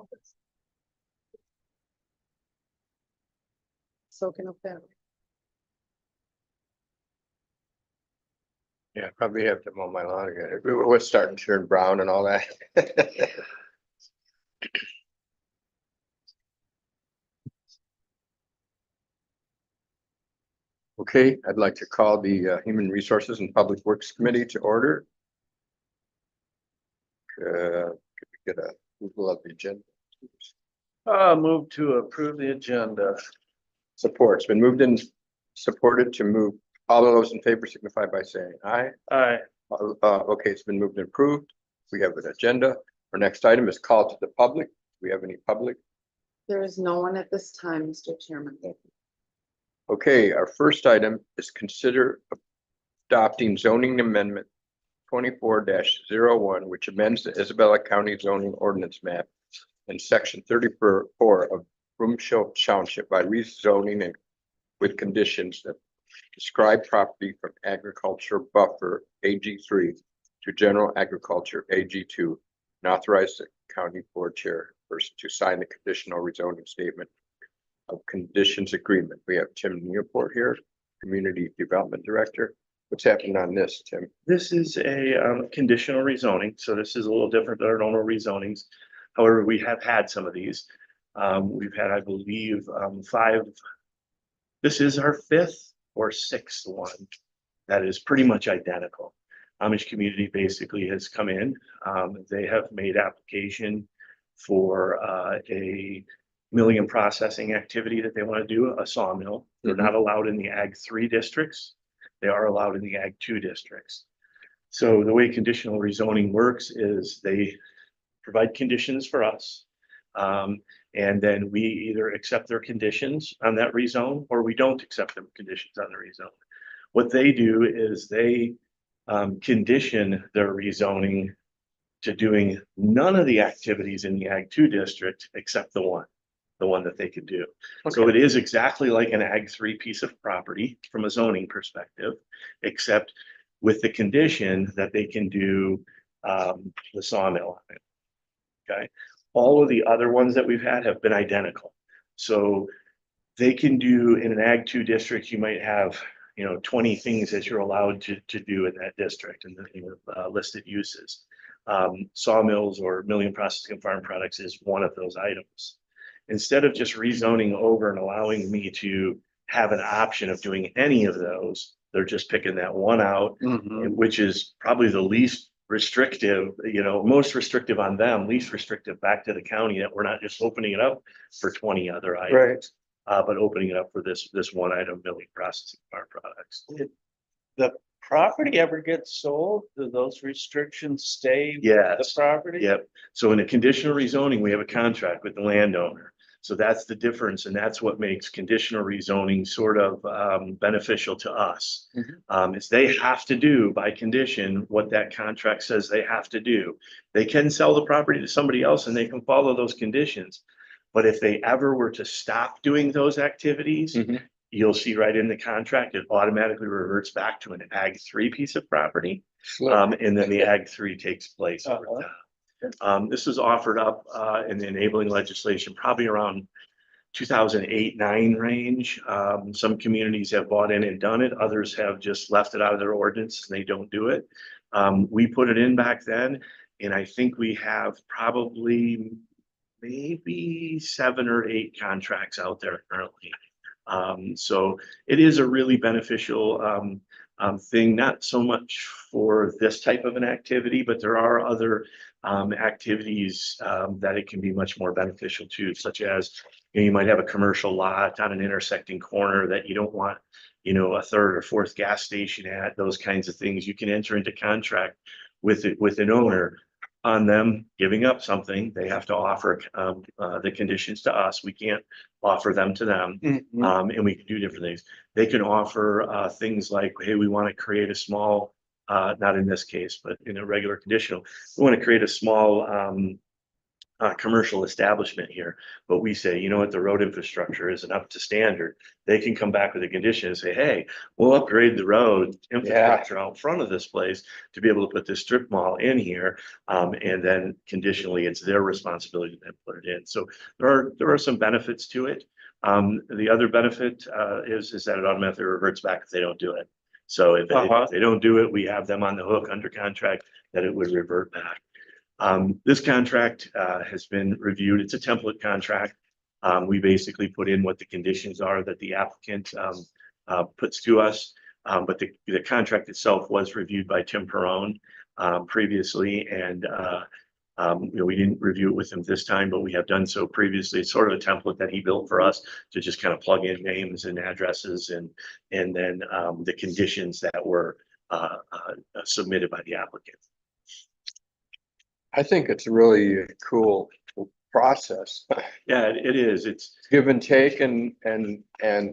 office. Soaking up that. Yeah, probably have to mow my lawn again. It was starting to turn brown and all that. Okay, I'd like to call the Human Resources and Public Works Committee to order. Could we get a approval of the agenda? Move to approve the agenda. Support. It's been moved and supported to move. All of those in favor signify by saying aye. Aye. Okay, it's been moved and approved. We have an agenda. Our next item is call to the public. Do we have any public? There is no one at this time, Mr. Chairman. Okay, our first item is consider adopting zoning amendment 24-01, which amends the Isabella County zoning ordinance map in section 34 of Broomfield Township by rezoning and with conditions that describe property from agriculture buffer AG3 to general agriculture AG2, and authorize the county board chairperson to sign the conditional rezoning statement of conditions agreement. We have Tim Newport here, Community Development Director. What's happening on this, Tim? This is a conditional rezoning, so this is a little different than our normal rezonings. However, we have had some of these. We've had, I believe, 5. This is our 5th or 6th one that is pretty much identical. Amish community basically has come in. They have made application for a milling and processing activity that they want to do, a sawmill. They're not allowed in the Ag 3 districts. They are allowed in the Ag 2 districts. So the way conditional rezoning works is they provide conditions for us. And then we either accept their conditions on that rezone or we don't accept their conditions on the rezone. What they do is they condition their rezoning to doing none of the activities in the Ag 2 district except the one that they could do. Okay. So it is exactly like an Ag 3 piece of property from a zoning perspective, except with the condition that they can do the sawmill. Okay. All of the other ones that we've had have been identical. So they can do in an Ag 2 district, you might have, 20 things that you're allowed to do in that district and the listed uses. Sawmills or milling and processing farm products is one of those items. Instead of just rezoning over and allowing me to have an option of doing any of those, they're just picking that one out, which is probably the least restrictive, most restrictive on them, least restrictive back to the county, that we're not just opening it up for 20 other items, but opening it up for this one item, milling processing farm products. Did the property ever get sold? Do those restrictions stay with the property? Yep. So in a conditional rezoning, we have a contract with the landowner. So that's the difference, and that's what makes conditional rezoning sort of beneficial to us. Is they have to do by condition what that contract says they have to do. They can sell the property to somebody else and they can follow those conditions. But if they ever were to stop doing those activities, you'll see right in the contract, it automatically reverts back to an Ag 3 piece of property. And then the Ag 3 takes place. This was offered up in the enabling legislation, probably around 2008-9 range. Some communities have bought in and done it. Others have just left it out of their ordinance and they don't do it. We put it in back then, and I think we have probably maybe 7 or 8 contracts out there currently. So it is a really beneficial thing, not so much for this type of an activity, but there are other activities that it can be much more beneficial to, such as you might have a commercial lot on an intersecting corner that you don't want a 3rd or 4th gas station at, those kinds of things. You can enter into contract with an owner on them giving up something. They have to offer the conditions to us. We can't offer them to them. And we can do different things. They can offer things like, hey, we want to create a small, not in this case, but in a regular conditional, we want to create a small commercial establishment here, but we say, you know what, the road infrastructure isn't up to standard. They can come back with a condition and say, hey, we'll upgrade the road infrastructure out front of this place to be able to put this strip mall in here. And then conditionally, it's their responsibility to then put it in. So there are some benefits to it. The other benefit is that it automatically reverts back if they don't do it. So if they don't do it, we have them on the hook under contract that it would revert back. This contract has been reviewed. It's a template contract. We basically put in what the conditions are that the applicant puts to us. But the contract itself was reviewed by Tim Perrone previously, and we didn't review it with him this time, but we have done so previously. It's sort of a template that he built for us to just kind of plug in names and addresses and then the conditions that were submitted by the applicant. I think it's really a cool process. Yeah, it is. It's Give and take and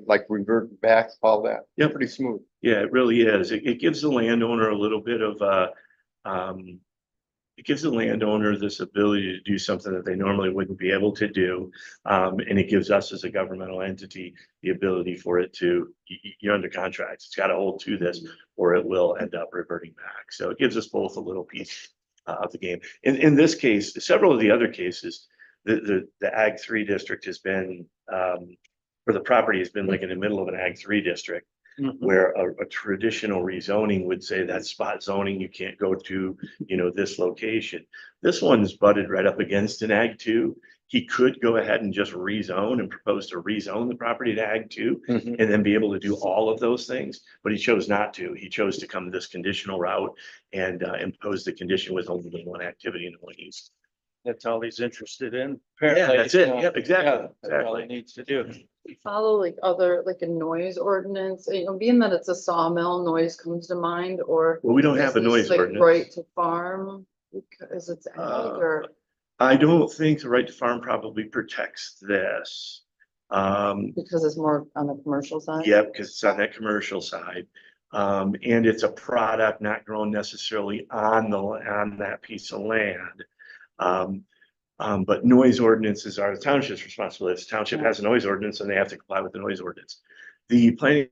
like revert back, all that. Yeah. Pretty smooth. Yeah, it really is. It gives the landowner a little bit of it gives the landowner this ability to do something that they normally wouldn't be able to do. And it gives us as a governmental entity the ability for it to, you're under contracts. It's got to hold to this or it will end up reverting back. So it gives us both a little piece of the game. In this case, several of the other cases, the Ag 3 district has been, or the property has been like in the middle of an Ag 3 district, where a traditional rezoning would say that spot zoning, you can't go to, this location. This one's butted right up against an Ag 2. He could go ahead and just rezone and propose to rezone the property to Ag 2 and then be able to do all of those things, but he chose not to. He chose to come this conditional route and impose the condition with only one activity in the one use. That's all he's interested in. Yeah, Apparently. that's it. Yep, exactly. That's all he Exactly. needs to do. Follow like a noise ordinance, being that it's a sawmill, noise comes to mind, or. Well, we don't have a is this, noise like, ordinance. Right to farm, because it's ag or, I don't think the right to farm probably protects this. because it's more on the commercial side? Yeah, because it's on that commercial side. And it's a product not grown necessarily on that piece of land. But noise ordinances are the township's responsibility. If the township has a noise ordinance and they have to comply with the noise ordinance. The planning.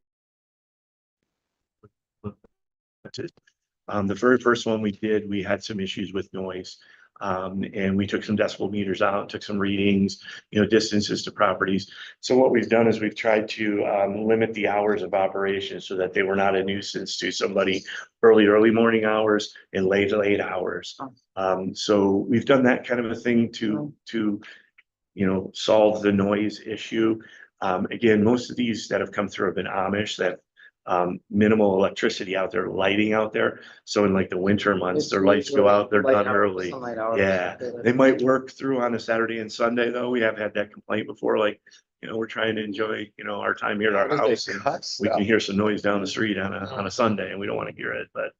The very first one we did, we had some issues with noise. And we took some decibel meters out, took some readings, distances to properties. So what we've done is we've tried to limit the hours of operation so that they were not a nuisance to somebody early morning hours and late hours. So we've done that kind of a thing to solve the noise issue. Again, most of these that have come through have been Amish that minimal electricity out there, lighting out there. So in like the winter months, It's their lights go out, they're light done hours, early. sunlight hours. Yeah, they might work through on a Saturday and Sunday though. We have had that complaint before, like, we're trying to enjoy, our time here at our How do they house. And cut we can stuff? hear some noise down the street on a Sunday and we don't want to hear it, but.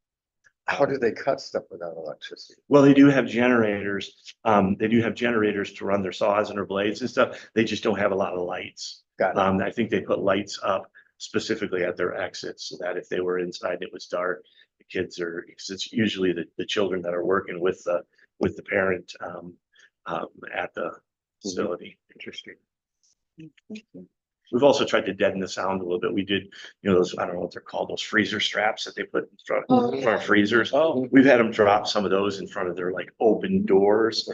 How do they cut stuff without electricity? Well, they do have generators. They do have generators to run their saws and their blades and stuff. They just don't have a lot of lights. Got it. I think they put lights up specifically at their exits so that if they were inside and it was dark, the kids are, because it's usually the children that are working with the parent at the facility. Interesting. We've also tried to deaden the sound a little bit. We did, those, I don't know what they're called, those freezer straps that they put in front Oh, of yeah. freezers. Oh, We've had them drop some of those in front of their like open doors,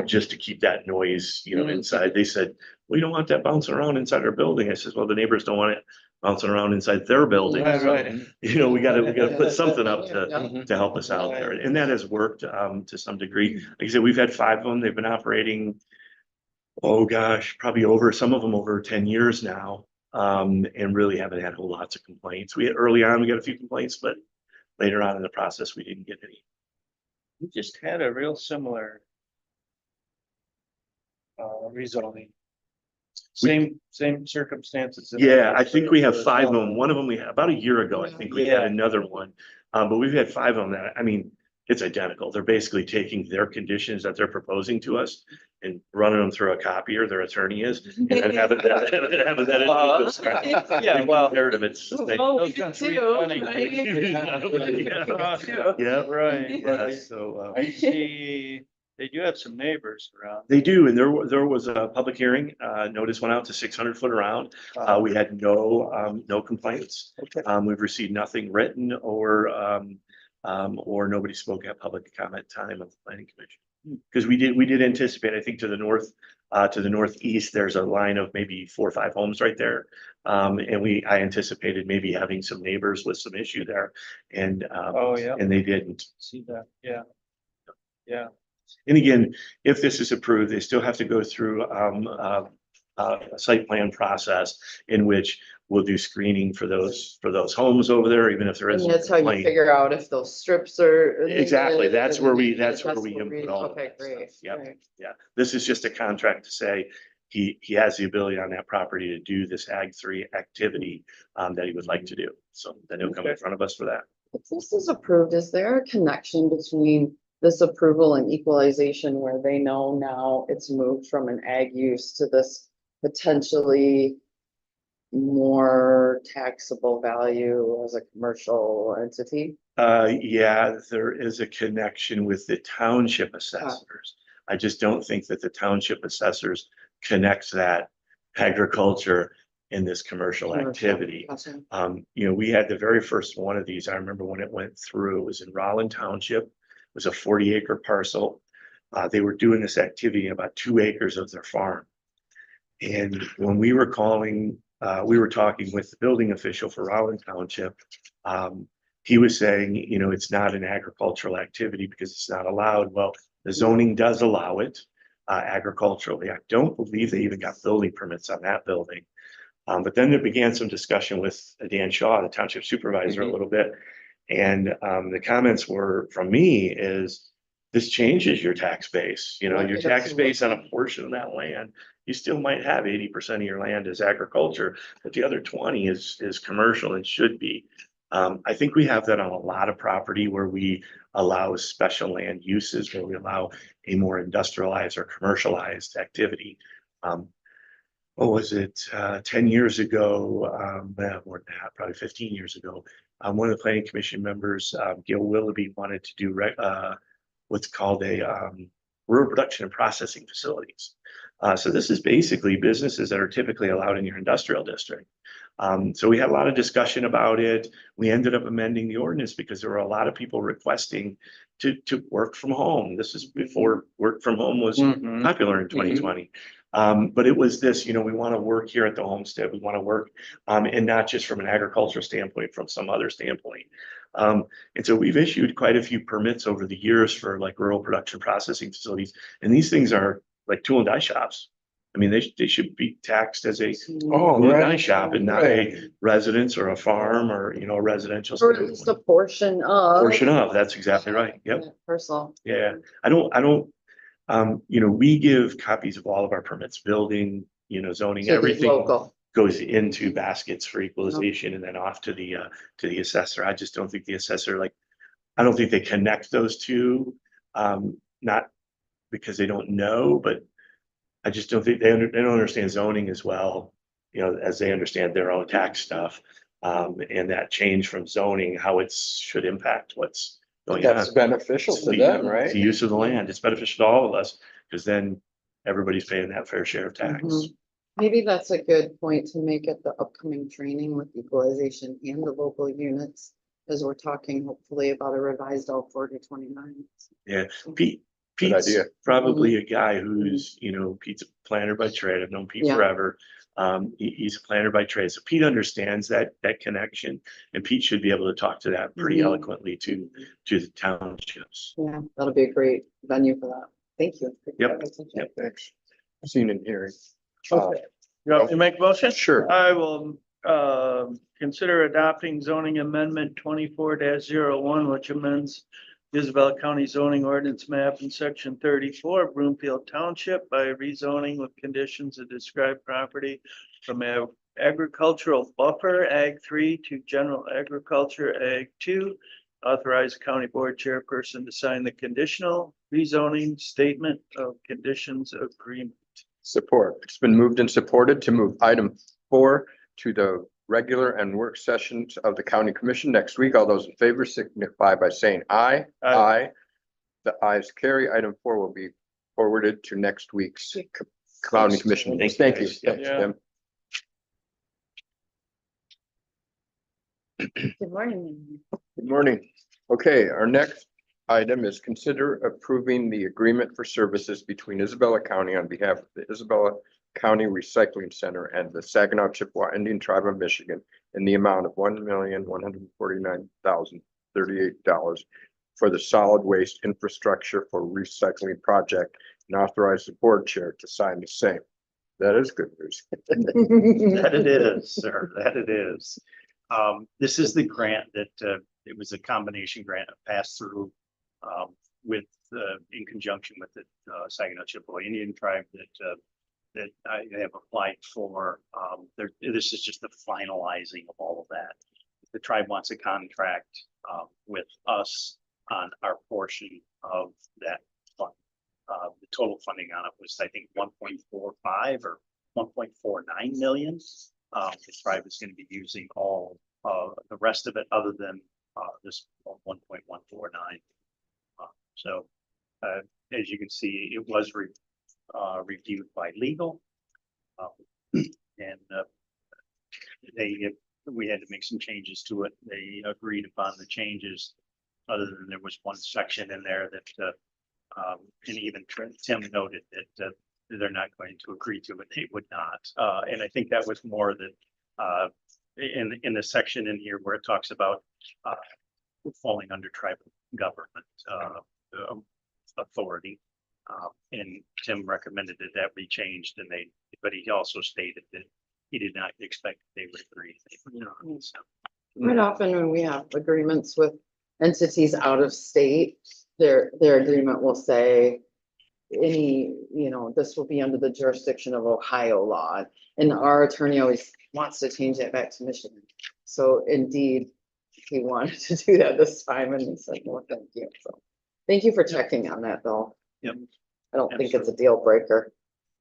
just to keep that noise, inside. They said, we don't want that bouncing around inside our building. I says, well, the neighbors don't want it bouncing around inside their building. Right, So, right. we gotta put something up Yeah. to help us out there. And that has worked, to some degree. Like I said, we've had 5 of them. They've been operating, oh gosh, probably some of them over 10 years now. And really haven't had whole lots of complaints. Early on, we got a few complaints, but later on in the process, we didn't get any. we just had a real similar rezoning. Same circumstances. Yeah, I think we have 5 of them. One of them we had about a year ago, I think we had Yeah. another one. But we've had 5 of them that, I mean, it's identical. They're basically taking their conditions that they're proposing to us and running them through a copier, their attorney is, and then having that. Yeah, well. Comparative, it's. Oh, Those you guys too, rezoning. right? Yeah, Right, yeah, right. yeah, so, I see They do have some neighbors around. They do, and there was a public hearing, notice went out to 600 foot around. We had no complaints. Okay. We've received nothing written or nobody spoke at public comment time of the planning commission. Because we did anticipate, I think to the northeast, there's a line of maybe 4 or 5 homes right there. And I anticipated maybe having some neighbors with some issue there and, Oh, yeah, and they didn't. see that, yeah. Yeah, And again, if this is approved, they still have to go through a site plan process in which we'll do screening for those homes over there, even if there And isn't. that's how you complaint. figure out if those strips are. Exactly, that's where we That's input all of okay, that great. stuff. Yep. great. Yeah, this is just a contract to say he has the ability on that property to do this Ag 3 activity that he would like to do. So then he'll come in Okay. front of us for that. If this is approved, is there a connection between this approval and equalization where they know now it's moved from an ag use to this potentially more taxable value as a commercial entity? Yeah, there is a connection with the township assessors. I just don't think that the township assessors connects that agriculture in this commercial activity. Gotcha. We had the very first one of these. I remember when it went through, it was in Rollin Township. It was a 40-acre parcel. They were doing this activity in about 2 acres of their farm. And when we were talking with the building official for Rollin Township. He was saying, it's not an agricultural activity because it's not allowed. Well, the zoning does allow it agriculturally. I don't believe they even got building permits on that building. But then there began some discussion with Dan Shaw, the township supervisor, a little bit. And the comments were from me is this changes your tax base, your Right, tax base on a absolutely. portion of that land. You still might have 80% of your land as agriculture, but the other 20 is commercial and should be. I think we have that on a lot of property where we allow special land uses, where we allow a more industrialized or commercialized activity. What was it, 10 years ago, more than that, probably 15 years ago, one of the planning commission members, Gil Willoughby, wanted to do what's called a rural production and processing facilities. So this is basically businesses that are typically allowed in your industrial district. So we had a lot of discussion about it. We ended up amending the ordinance because there were a lot of people requesting to work from home. This is before work from home was Mhm. popular in 2020. But it was this, we want to work here at the homestead. We want to work, and not just from an agricultural standpoint, from some other standpoint. And so we've issued quite a few permits over the years for like rural production processing facilities. And these things are like tool and die shops. I mean, they should be taxed as a Oh, tool and die right. shop and not a residence or a farm or, a residential. Or at least a portion of. Portion of, that's exactly right. Yep. Personal. Yeah. I don't, we give copies of all of our permits, building, zoning, To the everything local. goes into baskets for equalization and then off to the assessor. I just don't think the assessor, I don't think they connect those two. Not because they don't know, but I just don't think they don't understand zoning as well, as they understand their own tax stuff. And that change from zoning, how it should impact what's going on. That's beneficial to them, right? It's the use of the land. It's beneficial to all of us because then everybody's paying that fair share of tax. Mhm. Maybe that's a good point to make at the upcoming training with equalization and the local units. As we're talking hopefully about a revised L 4029. Yeah, Pete's idea. probably a guy who's, Pete's a planner by trade. I've known Pete Yeah. forever. He's a planner by trade. So Pete understands that connection and Pete should be able to talk to that pretty Mhm. eloquently to the townships. Yeah, that'll be a great venue for that. Thank you. Yep. Yep, thanks. Seen and hearing. Uh, Okay. You want me to make a motion? Sure. I will consider adopting zoning amendment 24-01, which amends Isabella County zoning ordinance map in section 34, Broomfield Township by rezoning with conditions of described property from agricultural buffer Ag 3 to general agriculture Ag 2. Authorize county board chairperson to sign the conditional rezoning statement of conditions agreement. Support. It's been moved and supported to move item 4 to the regular and work sessions of the county commission next week. All those in favor signify by saying aye. Aye. The ayes carry. Item 4 will be forwarded to next week's county commission. Thank you, Thank you. guys. Yep. Thanks, Yeah. Tim. Good morning. Good morning. Okay, our next item is consider approving the agreement for services between Isabella County on behalf of the Isabella County Recycling Center and the Saginaw Chippewa Indian Tribe of Michigan in the amount of $1,149,038 for the solid waste infrastructure for recycling project, and authorize the board chair to sign the same. That is good news. That it is, sir, that it is. This is the grant that, it was a combination grant passed through, with, in conjunction with the, Saginaw Chippewa Indian Tribe that I have applied for. This is just the finalizing of all of that. The tribe wants a contract, with us on our portion of that fund. The total funding on it was, I think, 1.45 or 1.49 million. The tribe is going to be using all the rest of it other than this 1.149. So as you can see, it was reviewed by legal. And we had to make some changes to it. They agreed upon the changes, other than there was one section in there that and even Tim noted that they're not going to agree to it. They would not. And I think that was more that in the section in here where it talks about falling under tribal government authority. And Tim recommended that be changed, and but he also stated that he did not expect they would agree. So, Quite often when we have agreements with entities out of state, their agreement will say any, this will be under the jurisdiction of Ohio law. And our attorney always wants to change that back to Michigan. So indeed, he wanted to do that this time, and he said, no, thank you. So thank you for checking on that, though. Yep. I don't think it's a deal breaker.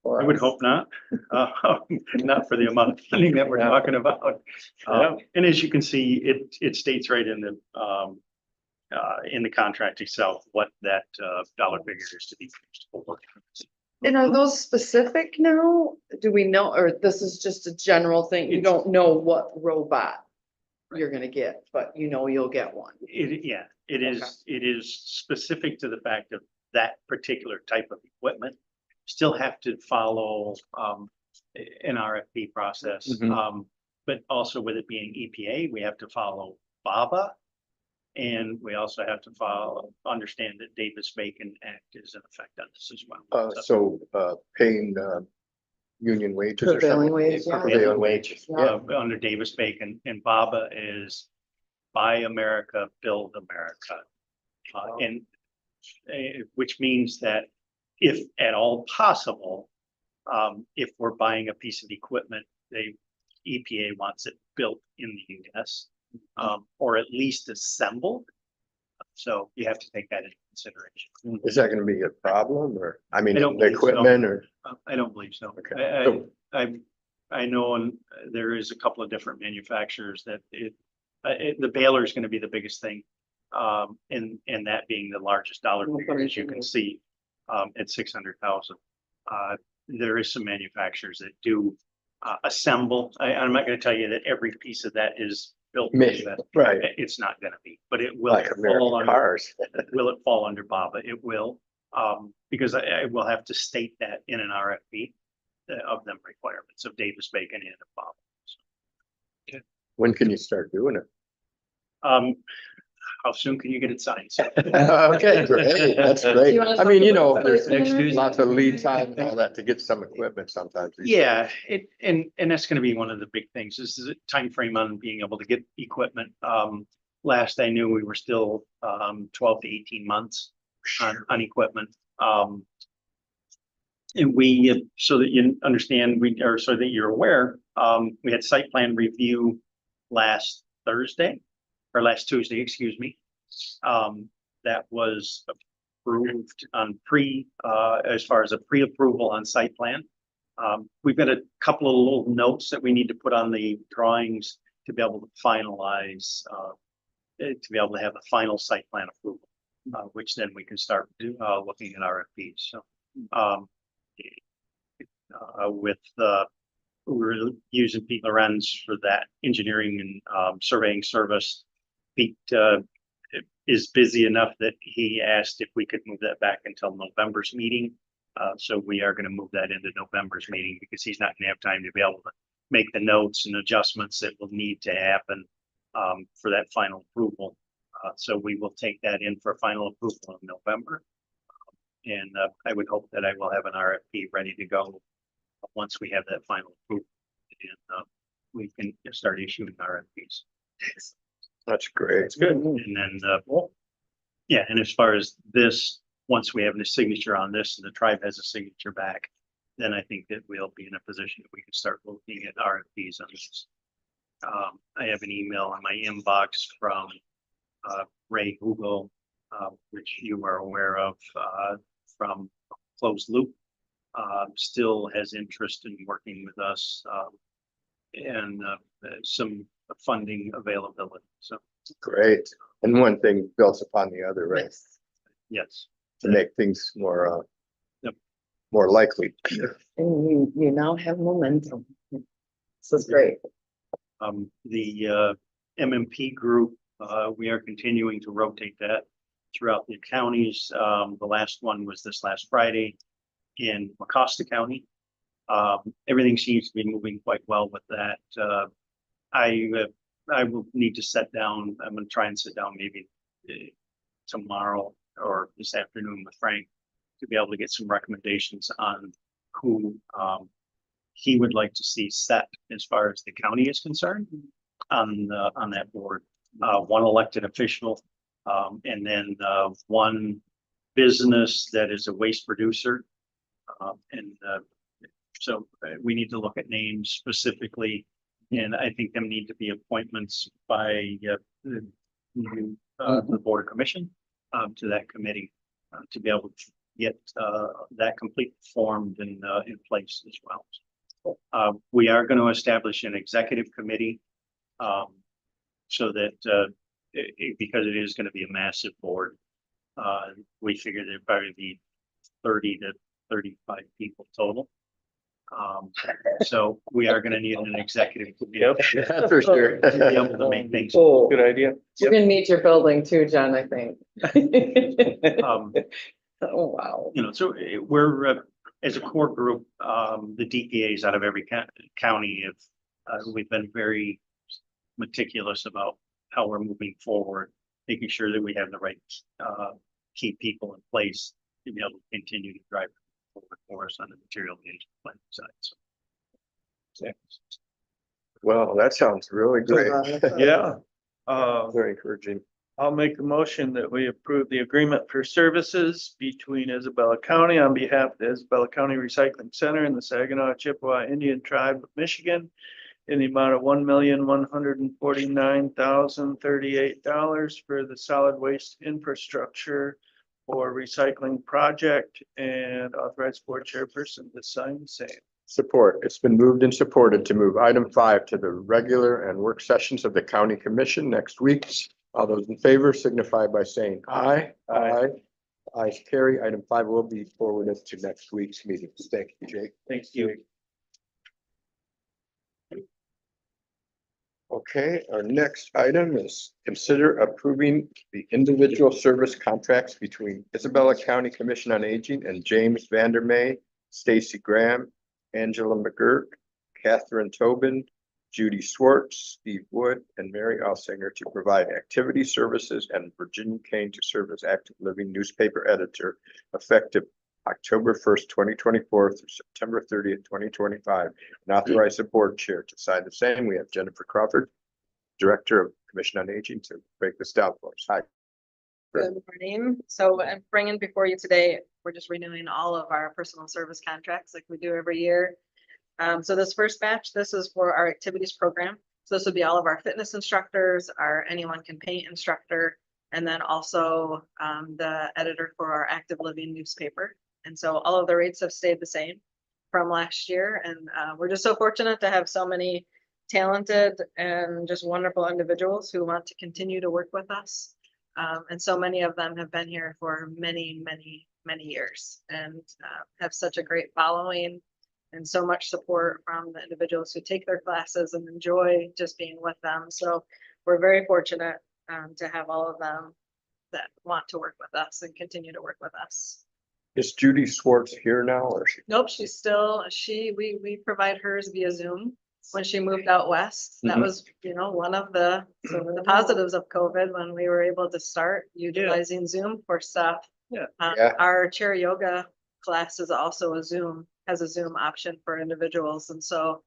for I would us. hope not, not for the amount of funding that we're talking about. And as you can see, it states right in the contract itself, what that dollar figure is to be used for. And are those specific now? Do we know, or this is just a general thing? You don't know what robot you're gonna get, but you'll get one. It is specific to the fact of that particular type of equipment. Still have to follow an RFP process. But also with it being EPA, we have to follow BABA. And we also have to understand that Davis-Bacon Act is in effect on this as well. So paying union wages or Prevailing something? wage, yeah. Prevailing wages. Yeah. Under Davis-Bacon, and BABA is Buy America, Build America. And which means that if at all possible, if we're buying a piece of equipment, EPA wants it built in the US, or at least assembled. So you have to take that into consideration. Is that gonna be a problem, or, I mean, I don't the believe so. equipment, or? I don't believe so. Okay. I know, and there is a couple of different manufacturers that the baler is going to be the biggest thing. And that being the largest dollar figure, as you can see, at 600,000. There is some manufacturers that do assemble. I'm not going to tell you that every piece of that is built. Right, It's not going to be, but it will like fall American under. cars. Will it fall under BABA? It will, because I will have to state that in an RFP of them requirements of Davis-Bacon and of BABA. When can you start doing it? How soon can you get it signed? Okay, great, that's great. you wanna I mean, talk about there's next Tuesday? lots of lead time and all that to get some equipment sometimes. Yeah, and that's gonna be one of the big things, is the timeframe on being able to get equipment. Last I knew, we were still 12 to 18 months on equipment. And we, so that you understand, so that you're aware, we had site plan review last Tuesday, excuse me. That was approved on as far as a pre-approval on site plan. We've got a couple of little notes that we need to put on the drawings to be able to finalize, to be able to have a final site plan approval. which then we can start looking at RFPs. So, um, with, we're using Pete Lorenz for that engineering and, surveying service. Pete, is busy enough that he asked if we could move that back until November's meeting. So we are gonna move that into November's meeting because he's not gonna have time to be able to make the notes and adjustments that will need to happen for that final approval. So we will take that in for final approval in November. And I would hope that I will have an RFP ready to go once we have that final approval. And we can start issuing RFPs. That's great. It's good. And then, yeah, and as far as this, once we have the signature on this and the tribe has a signature back, then I think that we'll be in a position that we can start looking at RFPs on this. I have an email on my inbox from Ray Hugo, which you are aware of, from Closed Loop. Still has interest in working with us, and some funding availability. So, Great. And one thing builds upon the other, right? yes. To make things more, Yep. more likely. And you now have momentum. This is great. The MMP group, we are continuing to rotate that throughout the counties. The last one was this last Friday in Mecosta County. Everything seems to be moving quite well with that. I will need to sit down. I'm gonna try and sit down maybe tomorrow or this afternoon with Frank to be able to get some recommendations on who he would like to see set as far as the county is concerned on that board. One elected official, and then one business that is a waste producer. So we need to look at names specifically, and I think them need to be appointments by the board of commission to that committee to be able to get that complete formed and in place as well. We are going to establish an executive committee so that because it is going to be a massive board, we figure there'd probably be 30 to 35 people total. So we are gonna need an executive to be able Yeah, for sure. to make things. Cool. Good idea. We're gonna need your building too, John, I think. Um, Oh, wow. you know, so we're, as a core group, the DPAs out of every county have, we've been very meticulous about how we're moving forward, making sure that we have the right, key people in place to be able to continue to drive forward for us on the material management planning side. So. Well, that sounds really great. Yeah. Very encouraging. I'll make a motion that we approve the agreement for services between Isabella County on behalf of the Isabella County Recycling Center and the Saginaw Chippewa Indian Tribe of Michigan in the amount of $1,149,038 for the solid waste infrastructure for recycling project, and authorize board chairperson to sign the same. Support. It's been moved and supported to move item 5 to the regular and work sessions of the county commission next week. All those in favor signify by saying aye. Aye. Ayes carry. Item 5 will be forwarded to next week's meetings. Thank you, Jake. Thank you. Okay, our next item is consider approving the individual service contracts between Isabella County Commission on Aging and James Vandermeer, Stacy Graham, Angela McGurk, Catherine Tobin, Judy Swartz, Steve Wood, and Mary Alsinger to provide activity services, and Virginia Kane to serve as active living newspaper editor effective October 1st, 2024 through September 30th, 2025, and authorize the board chair to sign the same. We have Jennifer Crawford, Director of Commission on Aging, to break this down for us. Hi. Good morning. So I'm bringing before you today, we're just renewing all of our personal service contracts like we do every year. So this first batch, this is for our activities program. So this would be all of our fitness instructors, our anyone can paint instructor, and then also the editor for our active living newspaper. And so all of the rates have stayed the same from last year. And we're just so fortunate to have so many talented and just wonderful individuals who want to continue to work with us. And so many of them have been here for many, many, many years and have such a great following and so much support from the individuals who take their classes and enjoy just being with them. So we're very fortunate to have all of them that want to work with us and continue to work with us. Is Judy Swartz here now or she? Nope, she's still, we provide hers via Zoom. When she moved out west, that Mhm. was, one of the positives of COVID, when we were able to start utilizing Zoom for stuff. Yeah. Yeah. Our chair yoga class is also has a Zoom option for individuals. And so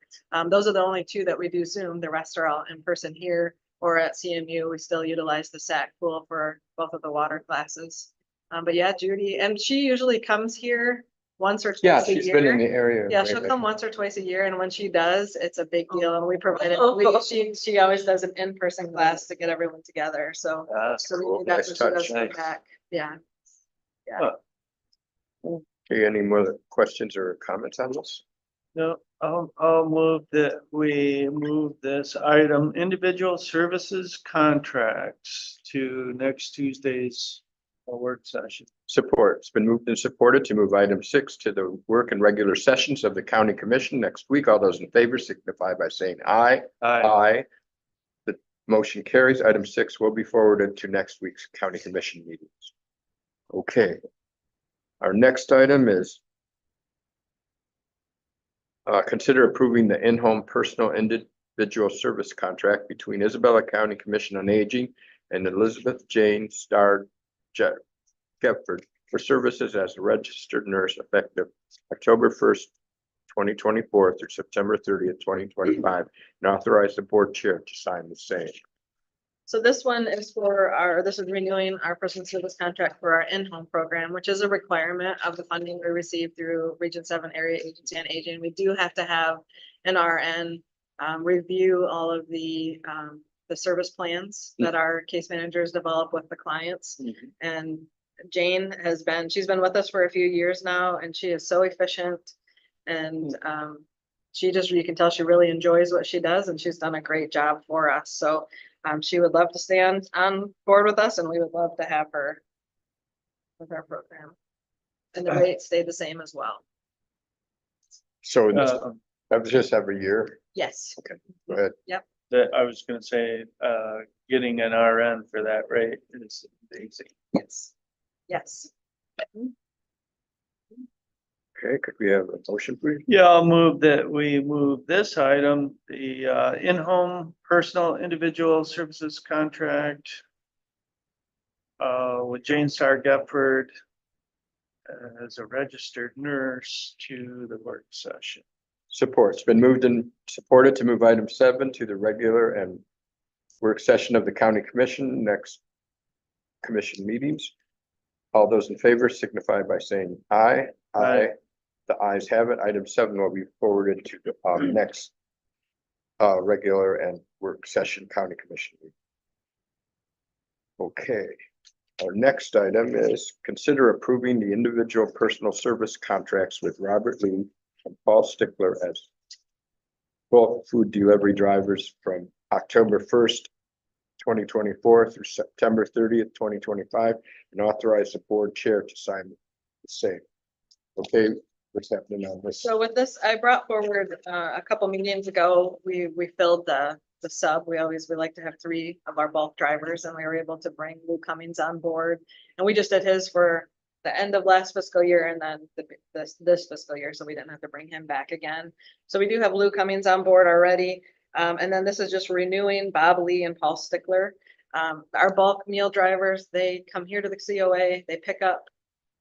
those are the only two that we do Zoom. The rest are all in person here or at CMU. We still utilize the SAC pool for both of the water classes. But yeah, Judy, and she usually comes here once or Yeah, twice a she's been in year. the area. Yeah, she'll come once or twice a year, and when she does, it's a big deal, and we provide it. She always does an in-person class to get everyone together, so. So cool. that's Nice what she does touch. come back, yeah. Okay, any more questions or comments on this? No, I'll move that we move this item, individual services contracts, to next Tuesday's work session. Support. It's been moved and supported to move item 6 to the work and regular sessions of the county commission next week. All those in favor signify by saying aye. Aye. The motion carries. Item 6 will be forwarded to next week's county commission meetings. Okay. Our next item is consider approving the in-home personal individual service contract between Isabella County Commission on Aging and Elizabeth Jane Starr Gepford for services as a registered nurse effective October 1st, 2024 through September 30th, 2025, and authorize the board chair to sign the same. So this one is this is renewing our personal service contract for our in-home program, which is a requirement of the funding we receive through Region 7 Area Agency on Aging. We do have to have an RN review all of the service plans that our case managers develop with the clients. And Jane she's been with us for a few years now, and she is so efficient. And you can tell she really enjoys what she does, and she's done a great job for us. So she would love to stay on board with us, and we would love to have her with our program. And the rates stay the same as well. So that was just every year. Yes. Okay, go ahead. That I was gonna say, getting an RN for that rate is amazing. Yes. Yes. Okay, could we have a motion, please? Yeah, I'll move that we move this item, the in-home personal individual services contract with Jane Starr Gepford as a registered nurse to the work session. Support. It's been moved and supported to move item 7 to the regular and work session of the county commission next commission meetings. All those in favor signify by saying aye. Aye. The ayes have it. Item 7 will be forwarded to the next regular and work session county commission meeting. Okay. Our next item is consider approving the individual personal service contracts with Robert Lee and Paul Stickler as bulk food delivery drivers from October 1st, 2024 through September 30th, 2025, and authorize the board chair to sign the same. Okay, what's happening on this? So with this, I brought forward a couple meetings ago, we filled the sub. We like to have 3 of our bulk drivers, and we were able to bring Lou Cummings on board. And we just did his for the end of last fiscal year and then this fiscal year, so we didn't have to bring him back again. So we do have Lou Cummings on board already. And then this is just renewing Bob Lee and Paul Stickler. Our bulk meal drivers, they come here to the COA, they pick up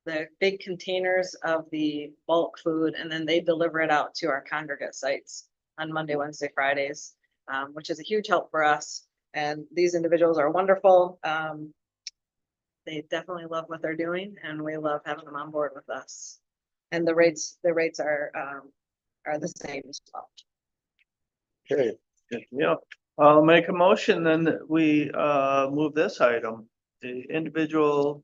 the big containers of the bulk food, and then they deliver it out to our congregate sites on Monday, Wednesday, Fridays, which is a huge help for us. And these individuals are wonderful. They definitely love what they're doing, and we love having them on board with us. And the rates are the same as well. Okay, Yeah, I'll make a motion then that we move this item, the individual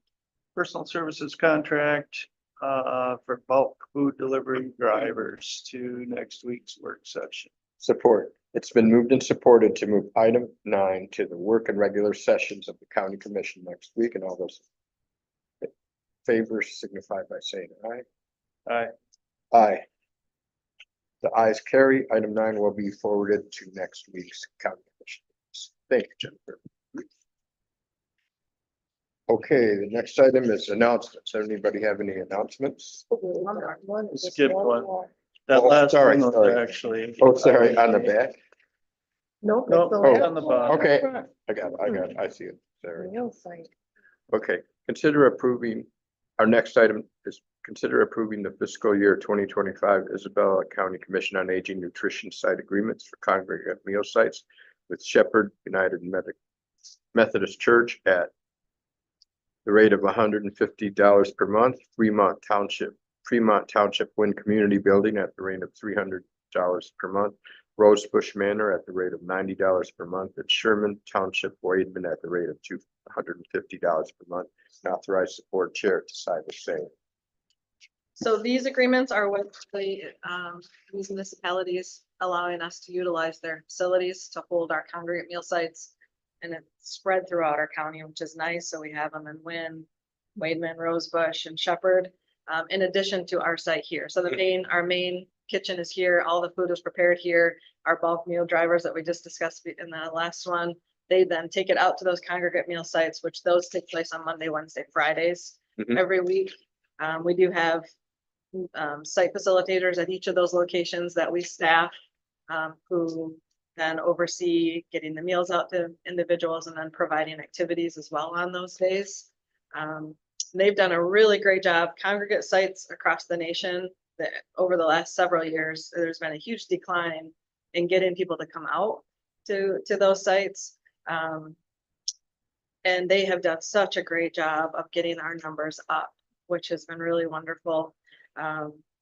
personal services contract for bulk food delivery drivers to next week's work session. support. It's been moved and supported to move item 9 to the work and regular sessions of the county commission next week, and all those in favor signify by saying aye. Aye. Aye. The ayes carry. Item 9 will be forwarded to next week's county commission. Thank you, Jennifer. Okay, the next item is announcements. Anybody have any announcements? Skip one. That Oh, last sorry, one was sorry. actually. Oh, sorry, on the back. Nope. No, it's the Oh, last on the bottom. one. Okay, I got it, I see it, sorry. Real site. Okay, consider approving, our next item is consider approving the fiscal year 2025 Isabella County Commission on Aging Nutrition Site Agreements for congregate meal sites with Shepherd United Methodist Church at the rate of $150 per month, Fremont Township Wind Community Building at the rate of $300 per month, Rosebush Manor at the rate of $90 per month, and Sherman Township Wademan at the rate of $250 per month, and authorize the board chair to sign the same. So these agreements are with the, these municipalities allowing us to utilize their facilities to hold our congregate meal sites. And it's spread throughout our county, which is nice. So we have them in Wynn, Wademan, Rosebush, and Shepherd, in addition to our site here. So our main kitchen is here. All the food is prepared here. Our bulk meal drivers that we just discussed in the last one, they then take it out to those congregate meal sites, which those take place on Monday, Wednesday, Fridays Mhm. every week. We do have site facilitators at each of those locations that we staff, who then oversee getting the meals out to individuals and then providing activities as well on those days. They've done a really great job. Congregate sites across the nation that over the last several years, there's been a huge decline in getting people to come out to those sites. And they have done such a great job of getting our numbers up, which has been really wonderful.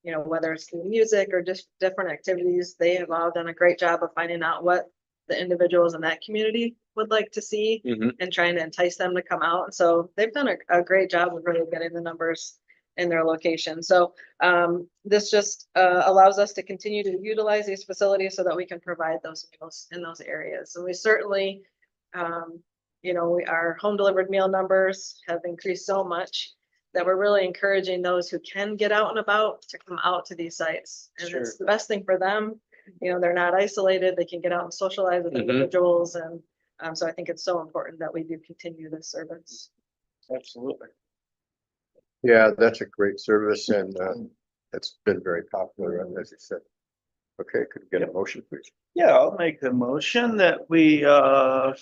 You know, whether it's through music or just different activities, they have all done a great job of finding out what the individuals in that community would like to see Mhm. and trying to entice them to come out. And so they've done a great job of really getting the numbers in their location. So this just allows us to continue to utilize these facilities so that we can provide those meals in those areas. And we certainly, you know, our home delivered meal numbers have increased so much that we're really encouraging those who can get out and about to come out to these sites. And it's the best thing for them. You know, they're not isolated. They can get out and socialize with Mhm. individuals. And so I think it's so important that we do continue this service. Absolutely. Yeah, that's a great service, and it's been very popular, as you said. Okay, could we get a motion, please? Yeah, I'll make the motion that we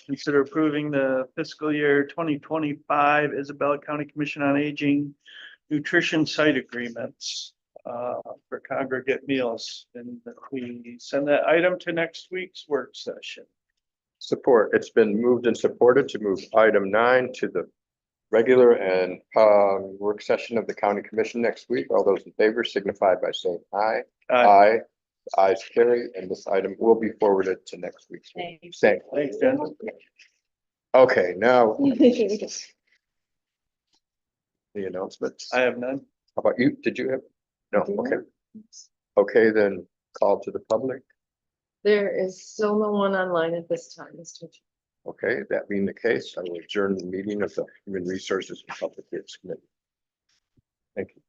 consider approving the fiscal year 2025 Isabella County Commission on Aging nutrition site agreements for congregate meals. And that we send that item to next week's work session. Support. It's been moved and supported to move item 9 to the regular and work session of the county commission next week. All those in favor signify by saying aye. Aye. The ayes carry, and this item will be forwarded to next week's meeting. Thank you. Thanks, Jen. Okay, now the announcements. I have none. How about you? Did you have? No, okay. Okay, then call to the public. There is still no one online at this time, Mr. Chair. Okay, that being the case, I will adjourn the meeting of the Human Resources and Public Works Committee. Thank you.